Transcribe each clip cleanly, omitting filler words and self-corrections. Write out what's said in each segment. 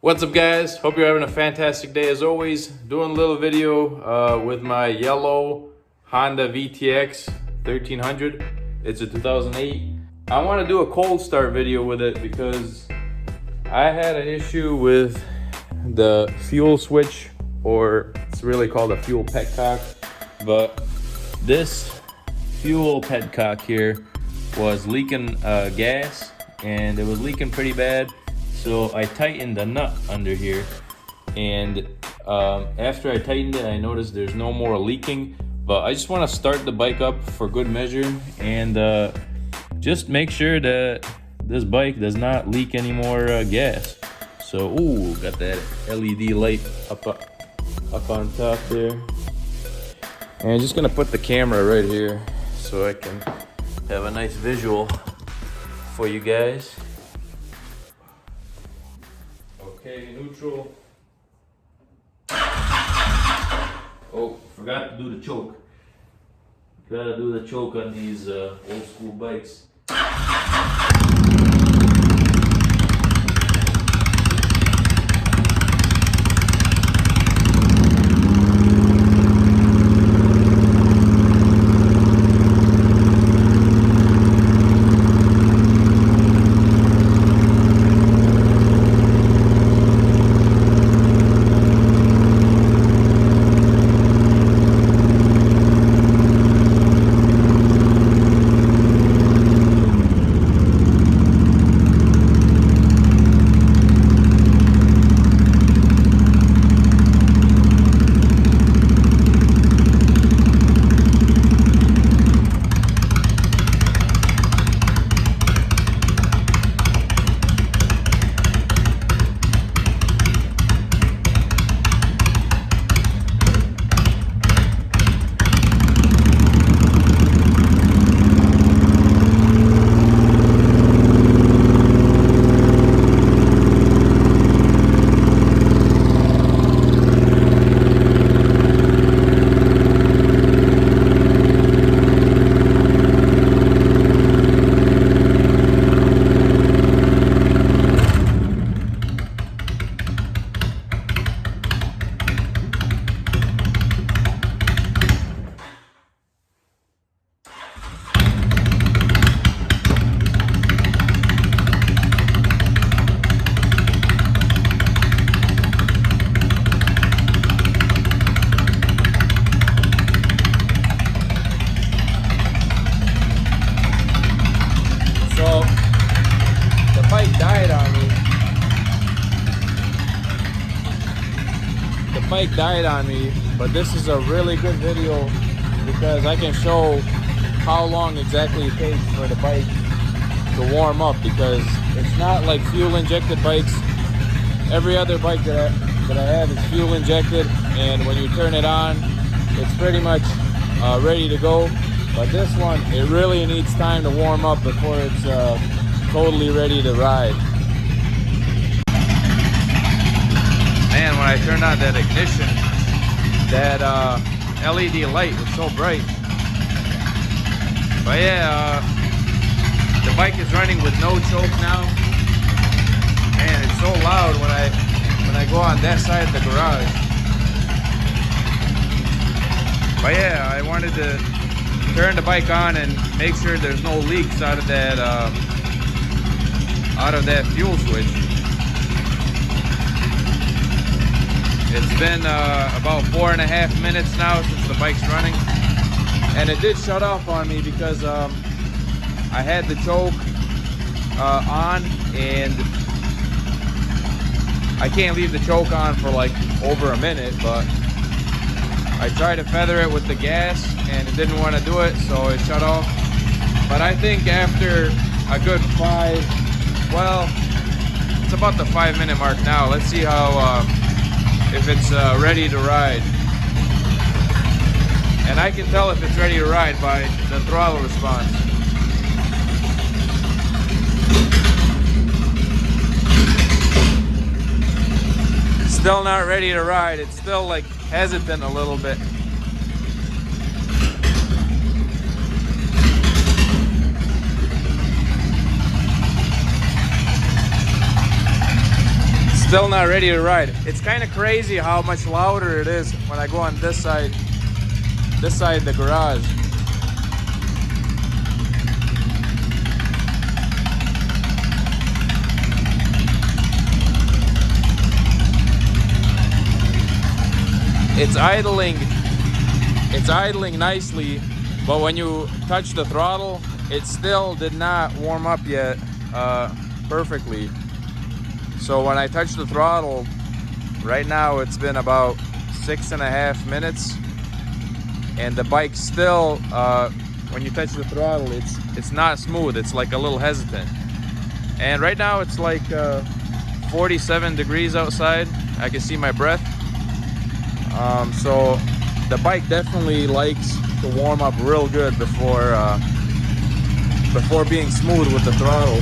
What's up, guys? Hope you're having a fantastic day. As always, doing a little video with my yellow Honda VTX1300. It's a 2008. I want to do a cold start video with it because I had an issue with the fuel switch, or it's really called a fuel petcock, but this fuel petcock here was leaking gas, and it was leaking pretty bad. So I tightened the nut under here, and after I tightened it, I noticed there's no more leaking. But I just want to start the bike up for good measure and just make sure that this bike does not leak any more gas. So, ooh, got that LED light up on top there. And I'm just gonna put the camera right here so I can have a nice visual for you guys. Okay, neutral. Oh, forgot to do the choke. Gotta do the choke on these old school bikes. The bike died on me, but this is a really good video because I can show how long exactly it takes for the bike to warm up, because it's not like fuel injected bikes. Every other bike that I have is fuel injected, and when you turn it on, it's pretty much ready to go. But this one, it really needs time to warm up before it's totally ready to ride. Man, when I turned on that ignition, that LED light was so bright. But yeah, the bike is running with no choke now. Man, it's so loud when I go on that side of the garage. But yeah, I wanted to turn the bike on and make sure there's no leaks out of that fuel switch. It's been about 4.5 minutes now since the bike's running, and it did shut off on me because I had the choke on, and I can't leave the choke on for like over a minute, but I tried to feather it with the gas and it didn't want to do it, so it shut off. But I think after a good it's about the 5-minute mark now. Let's see how if it's ready to ride. And I can tell if it's ready to ride by the throttle response. Still not ready to ride. It's still like hesitant a little bit. still not ready to ride. It's kind of crazy how much louder it is when I go on this side of the garage. It's idling nicely, but when you touch the throttle, it still did not warm up yet perfectly. So when I touch the throttle, right now it's been about 6.5 minutes, and the bike still, when you touch the throttle, it's not smooth. It's like a little hesitant. And right now it's like 47 degrees outside. I can see my breath. So the bike definitely likes to warm up real good before being smooth with the throttle.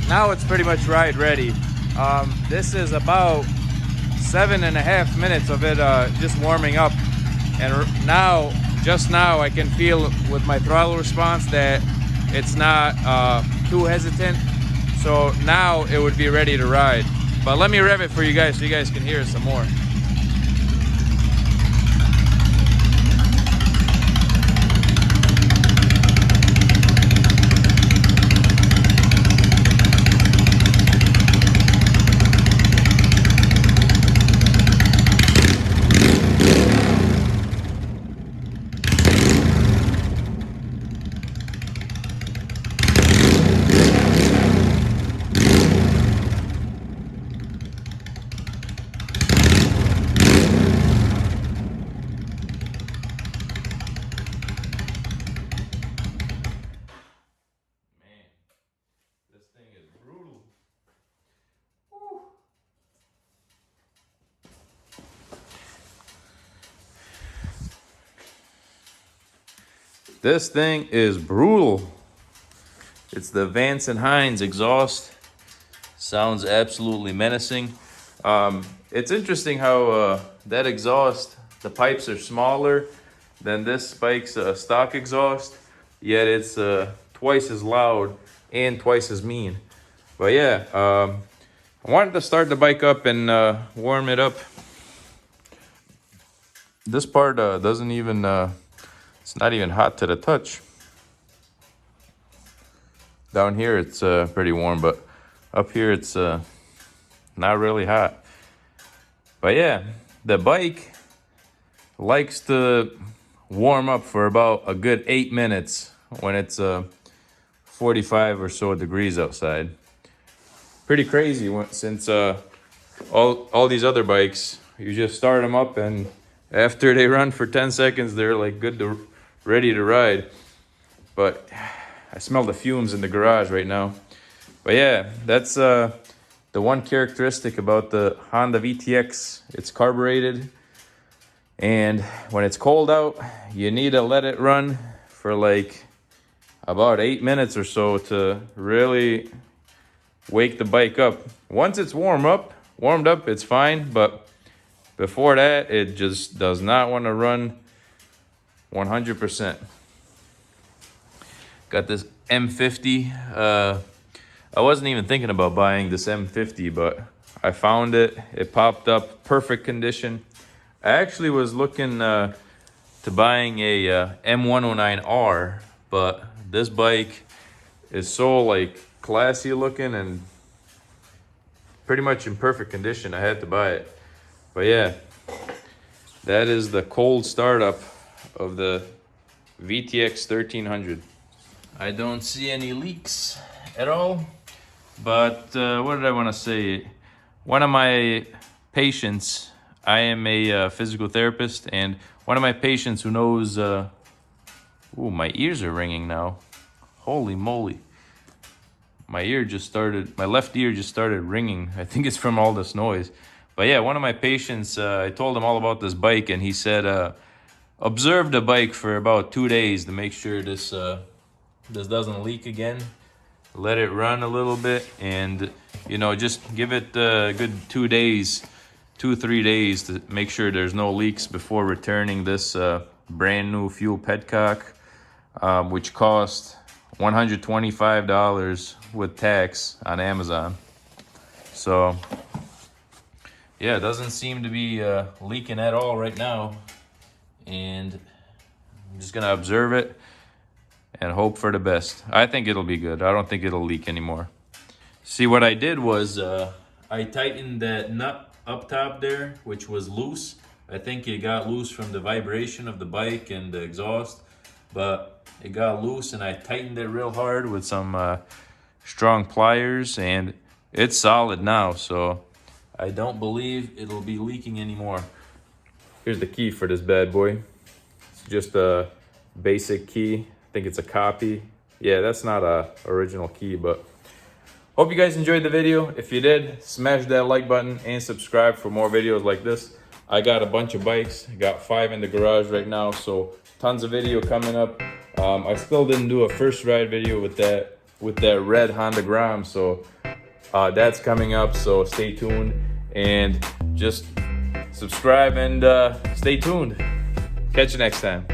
Now it's pretty much ride ready. This is about 7.5 minutes of it just warming up, and just now I can feel with my throttle response that it's not too hesitant. So now it would be ready to ride. But let me rev it for you guys so you guys can hear it some more. This thing is brutal. It's the Vance and Hines exhaust. Sounds absolutely menacing. It's interesting how that exhaust, the pipes are smaller than this bike's stock exhaust, yet it's twice as loud and twice as mean. But yeah, I wanted to start the bike up and warm it up. This part doesn't even, it's not even hot to the touch. Down here it's pretty warm, but up here it's not really hot. But yeah, the bike likes to warm up for about a good 8 minutes when it's 45 or so degrees outside. Pretty crazy since all these other bikes, you just start them up and after they run for 10 seconds, they're like ready to ride. But I smell the fumes in the garage right now. But yeah, that's the one characteristic about the Honda VTX. It's carbureted, and when it's cold out, you need to let it run for like about 8 minutes or so to really wake the bike up. Once it's warmed up, it's fine, but before that, it just does not want to run 100%. Got this M50. I wasn't even thinking about buying this M50, but I found it. It popped up, perfect condition. I actually was looking to buying a M109R, but this bike is so like classy looking and pretty much in perfect condition. I had to buy it. But yeah, that is the cold startup of the VTX1300. I don't see any leaks at all, but what did I want to say? One of my patients, I am a physical therapist, and one of my patients who knows, ooh, my ears are ringing now. Holy moly. My left ear just started ringing. I think it's from all this noise. But yeah, one of my patients, I told him all about this bike, and he said, observe the bike for about 2 days to make sure this doesn't leak again. Let it run a little bit, and you know, just give it a good 2 days, 2-3 days to make sure there's no leaks before returning this brand new fuel petcock, which cost $125 with tax on Amazon. So yeah, it doesn't seem to be leaking at all right now, and I'm just gonna observe it and hope for the best. I think it'll be good. I don't think it'll leak anymore. See, what I did was I tightened that nut up top there, which was loose. I think it got loose from the vibration of the bike and the exhaust, but it got loose, and I tightened it real hard with some strong pliers, and it's solid now, so I don't believe it'll be leaking anymore. Here's the key for this bad boy. It's just a basic key. I think it's a copy. Yeah, that's not a original key, but hope you guys enjoyed the video. If you did, smash that like button and subscribe for more videos like this. I got a bunch of bikes. I got 5 in the garage right now, so tons of video coming up. I still didn't do a first ride video with that red Honda Gram, so that's coming up, so stay tuned and just subscribe and stay tuned. Catch you next time.